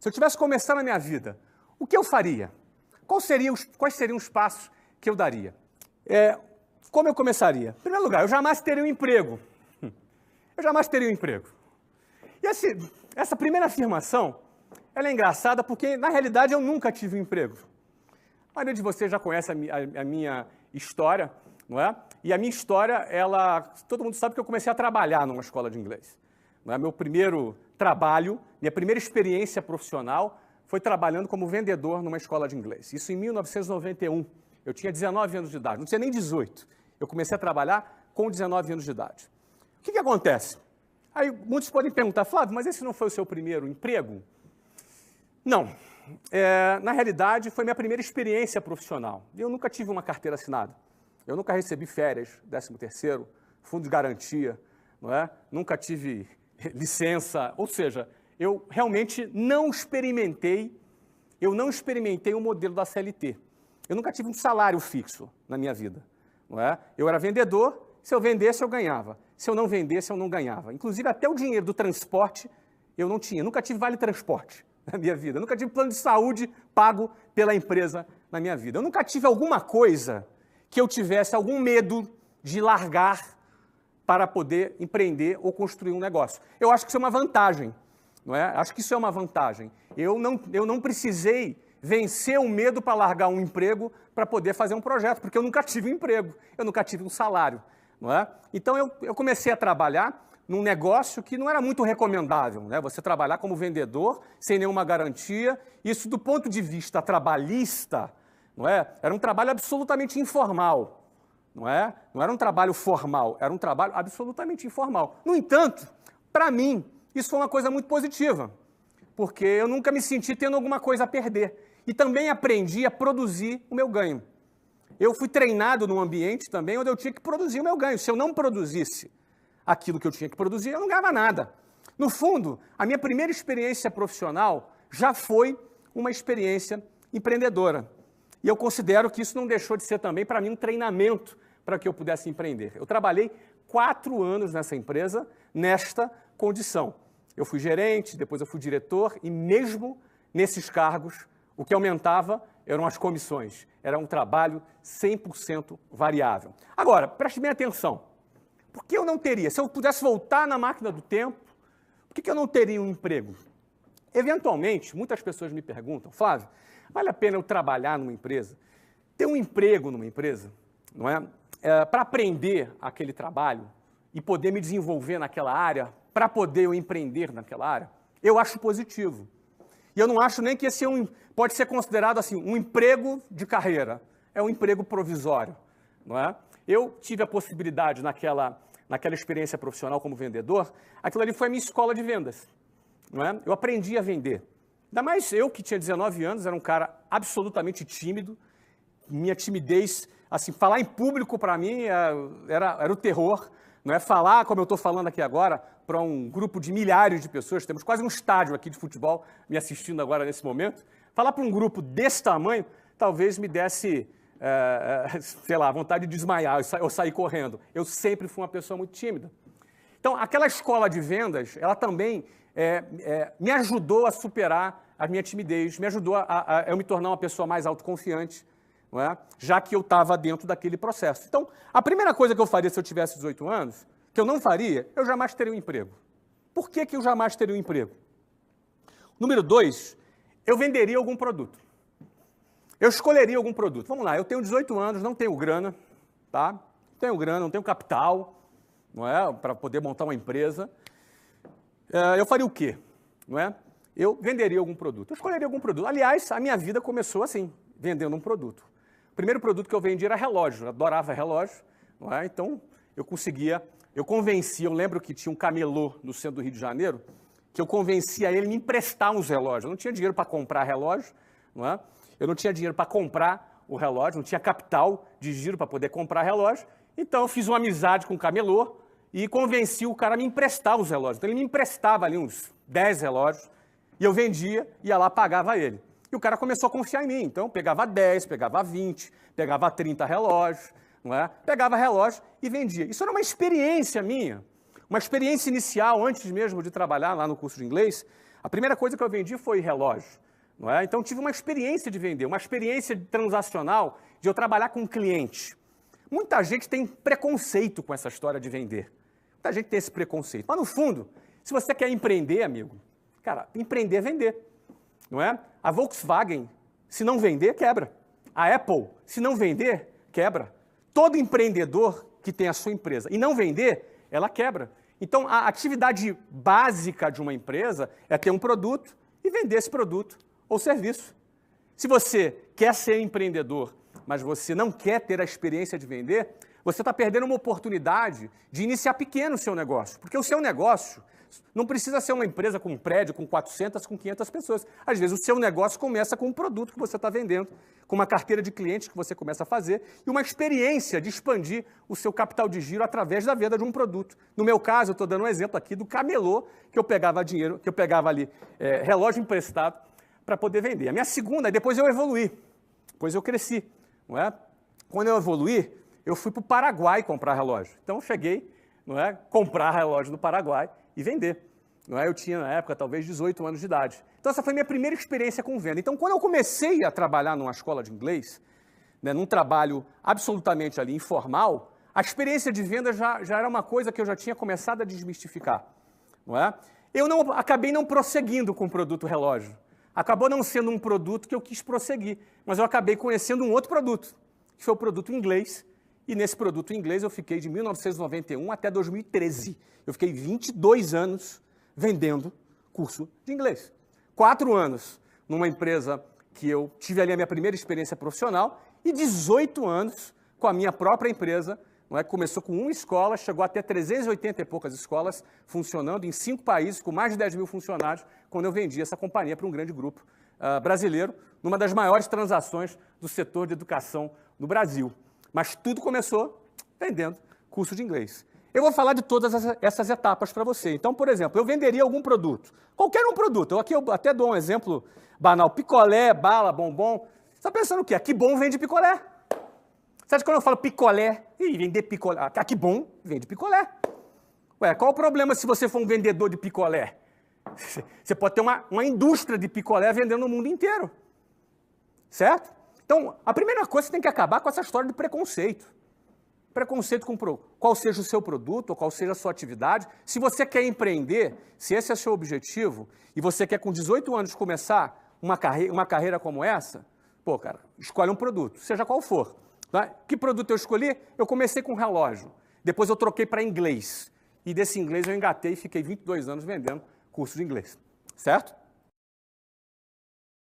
Se eu tivesse começando a minha vida, o que eu faria? Quais seriam os passos que eu daria? Como eu começaria? Em primeiro lugar, eu jamais teria um emprego. Eu jamais teria um emprego. E essa primeira afirmação, ela é engraçada porque, na realidade, eu nunca tive um emprego. A maioria de vocês já conhece a minha história, não é? E a minha história, todo mundo sabe que eu comecei a trabalhar numa escola de inglês. Não é? Meu primeiro trabalho, minha primeira experiência profissional foi trabalhando como vendedor numa escola de inglês. Isso em 1991. Eu tinha 19 anos de idade, não tinha nem 18. Eu comecei a trabalhar com 19 anos de idade. O que acontece? Aí muitos podem perguntar, Flávio, mas esse não foi o seu primeiro emprego? Não. Na realidade, foi minha primeira experiência profissional. Eu nunca tive uma carteira assinada. Eu nunca recebi férias, 13º, fundo de garantia, não é? Nunca tive licença, ou seja, eu realmente não experimentei o modelo da CLT. Eu nunca tive um salário fixo na minha vida, não é? Eu era vendedor, se eu vendesse eu ganhava, se eu não vendesse eu não ganhava. Inclusive até o dinheiro do transporte eu não tinha, nunca tive vale transporte na minha vida, eu nunca tive plano de saúde pago pela empresa na minha vida. Eu nunca tive alguma coisa que eu tivesse algum medo de largar para poder empreender ou construir um negócio. Eu acho que isso é uma vantagem, não é? Acho que isso é uma vantagem. Eu não precisei vencer o medo para largar um emprego para poder fazer um projeto, porque eu nunca tive um emprego, eu nunca tive um salário, não é? Então eu comecei a trabalhar num negócio que não era muito recomendável, né? Você trabalhar como vendedor sem nenhuma garantia, isso do ponto de vista trabalhista, não é? Era um trabalho absolutamente informal. Não era um trabalho formal, era um trabalho absolutamente informal. No entanto, para mim, isso foi uma coisa muito positiva, porque eu nunca me senti tendo alguma coisa a perder. E também aprendi a produzir o meu ganho. Eu fui treinado num ambiente também onde eu tinha que produzir o meu ganho. Se eu não produzisse aquilo que eu tinha que produzir, eu não ganhava nada. No fundo, a minha primeira experiência profissional já foi uma experiência empreendedora. E eu considero que isso não deixou de ser também, para mim, um treinamento para que eu pudesse empreender. Eu trabalhei 4 anos nessa empresa, nesta condição. Eu fui gerente, depois eu fui diretor, e mesmo nesses cargos, o que aumentava eram as comissões. Era um trabalho 100% variável. Agora, preste bem atenção. Por que eu não teria? Se eu pudesse voltar na máquina do tempo, por que eu não teria um emprego? Eventualmente, muitas pessoas me perguntam, Flávio, vale a pena eu trabalhar numa empresa, ter um emprego numa empresa, não é? Para aprender aquele trabalho e poder me desenvolver naquela área, para poder eu empreender naquela área? Eu acho positivo. E eu não acho nem que esse pode ser considerado assim, um emprego de carreira. É um emprego provisório, não é? Eu tive a possibilidade naquela experiência profissional como vendedor, aquilo ali foi a minha escola de vendas, não é? Eu aprendi a vender. Ainda mais eu, que tinha 19 anos, era um cara absolutamente tímido, minha timidez, assim, falar em público para mim era o terror, não é? Falar, como eu estou falando aqui agora, para um grupo de milhares de pessoas, temos quase um estádio aqui de futebol me assistindo agora nesse momento, falar para um grupo desse tamanho, talvez me desse, sei lá, vontade de desmaiar, eu sair correndo. Eu sempre fui uma pessoa muito tímida. Então, aquela escola de vendas, ela também me ajudou a superar a minha timidez, me ajudou a eu me tornar uma pessoa mais autoconfiante, não é? Já que eu estava dentro daquele processo. Então, a primeira coisa que eu faria se eu tivesse 18 anos, que eu não faria, eu jamais teria um emprego. Por que eu jamais teria um emprego? Número 2, eu venderia algum produto. Eu escolheria algum produto. Vamos lá, eu tenho 18 anos, não tenho grana, tá? Não tenho grana, não tenho capital, não é? Para poder montar uma empresa. Eu faria o quê? Não é? Eu venderia algum produto. Eu escolheria algum produto. Aliás, a minha vida começou assim, vendendo um produto. O primeiro produto que eu vendi era relógio. Eu adorava relógio, não é? Então, eu convencia, eu lembro que tinha um camelô no centro do Rio de Janeiro, que eu convencia ele a me emprestar uns relógios. Eu não tinha dinheiro para comprar relógio, não é? Eu não tinha dinheiro para comprar o relógio, não tinha capital de giro para poder comprar relógio. Então, eu fiz uma amizade com o camelô e convenci o cara a me emprestar os relógios. Então, ele me emprestava ali uns 10 relógios e eu vendia, ia lá, pagava ele. E o cara começou a confiar em mim. Então, pegava 10, pegava 20, pegava 30 relógios, não é? Pegava relógio e vendia. Isso era uma experiência minha, uma experiência inicial, antes mesmo de trabalhar lá no curso de inglês. A primeira coisa que eu vendi foi relógio. Não é? Então, tive uma experiência de vender, uma experiência transacional de eu trabalhar com um cliente. Muita gente tem preconceito com essa história de vender. Muita gente tem esse preconceito. Mas, no fundo, se você quer empreender, amigo, cara, empreender é vender. Não é? A Volkswagen, se não vender, quebra. A Apple, se não vender, quebra. Todo empreendedor que tem a sua empresa e não vender, ela quebra. Então, a atividade básica de uma empresa é ter um produto e vender esse produto ou serviço. Se você quer ser empreendedor, mas você não quer ter a experiência de vender, você está perdendo uma oportunidade de iniciar pequeno o seu negócio. Porque o seu negócio não precisa ser uma empresa com um prédio, com 400, com 500 pessoas. Às vezes o seu negócio começa com um produto que você está vendendo, com uma carteira de clientes que você começa a fazer e uma experiência de expandir o seu capital de giro através da venda de um produto. No meu caso, eu estou dando um exemplo aqui do camelô, que eu pegava dinheiro, que eu pegava ali relógio emprestado para poder vender. A minha segunda, depois eu evoluí, depois eu cresci. Não é? Quando eu evoluí, eu fui para o Paraguai comprar relógio. Então eu cheguei, não é, comprar relógio no Paraguai e vender. Não é? Eu tinha, na época, talvez 18 anos de idade. Então essa foi a minha primeira experiência com venda. Então quando eu comecei a trabalhar numa escola de inglês, né, num trabalho absolutamente ali informal, a experiência de venda já era uma coisa que eu já tinha começado a desmistificar. Não é? Eu acabei não prosseguindo com o produto relógio. Acabou não sendo um produto que eu quis prosseguir, mas eu acabei conhecendo um outro produto, que foi o produto inglês, e nesse produto inglês eu fiquei de 1991 até 2013. Eu fiquei 22 anos vendendo curso de inglês. 4 anos numa empresa que eu tive ali a minha primeira experiência profissional e 18 anos com a minha própria empresa. Não é? Começou com uma escola, chegou até 380 e poucas escolas funcionando em 5 países, com mais de 10 mil funcionários, quando eu vendi essa companhia para um grande grupo brasileiro, numa das maiores transações do setor de educação no Brasil. Mas tudo começou vendendo curso de inglês. Eu vou falar de todas essas etapas para você. Então, por exemplo, eu venderia algum produto, qualquer um produto. Aqui eu até dou um exemplo banal, picolé, bala, bombom. Você está pensando o quê? Que bom vende picolé. Você acha que quando eu falo picolé, vender picolé, que bom vende picolé. Ué, qual o problema se você for um vendedor de picolé? Você pode ter uma indústria de picolé vendendo no mundo inteiro. Certo? Então, a primeira coisa, você tem que acabar com essa história de preconceito. Preconceito com qual seja o seu produto, ou qual seja a sua atividade. Se você quer empreender, se esse é o seu objetivo, e você quer com 18 anos começar uma carreira como essa, pô, cara, escolhe um produto, seja qual for. Tá? Que produto eu escolhi? Eu comecei com relógio. Depois eu troquei para inglês. E desse inglês eu engatei e fiquei 22 anos vendendo curso de inglês. Certo?